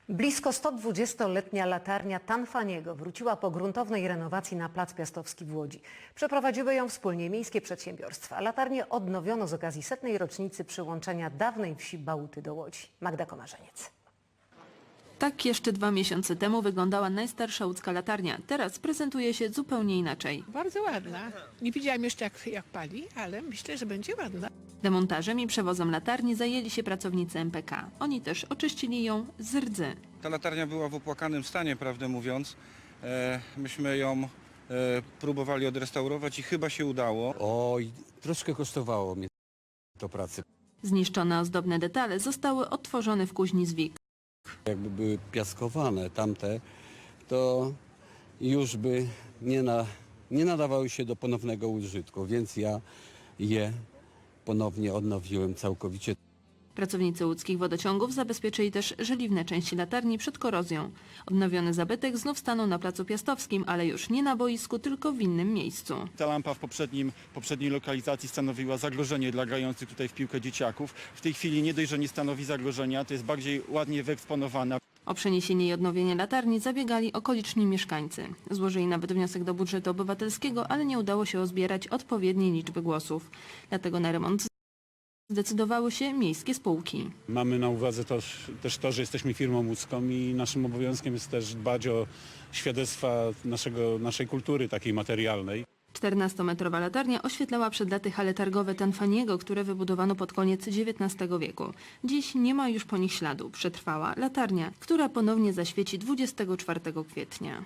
Blisko 120-letnia latarnia Tanfaniego wróciła po gruntownej renowacji na Plac Piastowski w Łodzi. Przeprowadziły ją wspólnie miejskie przedsiębiorstwa. Latarnię odnowiono z okazji 100. rocznicy przyłączenia dawnej wsi Bałuty do Łodzi. Magda Komarzeniec. Tak jeszcze 2 miesiące temu wyglądała najstarsza łódzka latarnia. Teraz prezentuje się zupełnie inaczej. Bardzo ładna. Nie widziałam jeszcze jak pali, ale myślę, że będzie ładna. Demontażem i przewozem latarni zajęli się pracownicy MPK. Oni też oczyścili ją z rdzy. Ta latarnia była w opłakanym stanie, prawdę mówiąc. Myśmy ją próbowali odrestaurować i chyba się udało. Oj, troszkę kosztowało mnie to pracy. Zniszczone ozdobne detale zostały odtworzone w kuźni z Wik. Jakby były piaskowane tamte, to już by nie nadawały się do ponownego użytku, więc ja je ponownie odnowiłem całkowicie. Pracownicy łódzkich wodociągów zabezpieczyli też żeliwne części latarni przed korozją. Odnowiony zabytek znów stanął na Placu Piastowskim, ale już nie na boisku, tylko w innym miejscu. Ta lampa w poprzedniej lokalizacji stanowiła zagrożenie dla grających tutaj w piłkę dzieciaków. W tej chwili nie dość, że nie stanowi zagrożenia, to jest bardziej ładnie wyeksponowana. O przeniesienie i odnowienie latarni zabiegali okoliczni mieszkańcy. Złożyli nawet wniosek do budżetu obywatelskiego, ale nie udało się uzbierać odpowiedniej liczby głosów. Dlatego na remont zdecydowały się miejskie spółki. Mamy na uwadze też to, że jesteśmy firmą łódzką i naszym obowiązkiem jest też dbać o świadectwa naszej kultury takiej materialnej. 14-metrowa latarnia oświetlała przed laty hale targowe Tanfaniego, które wybudowano pod koniec XIX wieku. Dziś nie ma już po nich śladu. Przetrwała latarnia, która ponownie zaświeci 24 kwietnia.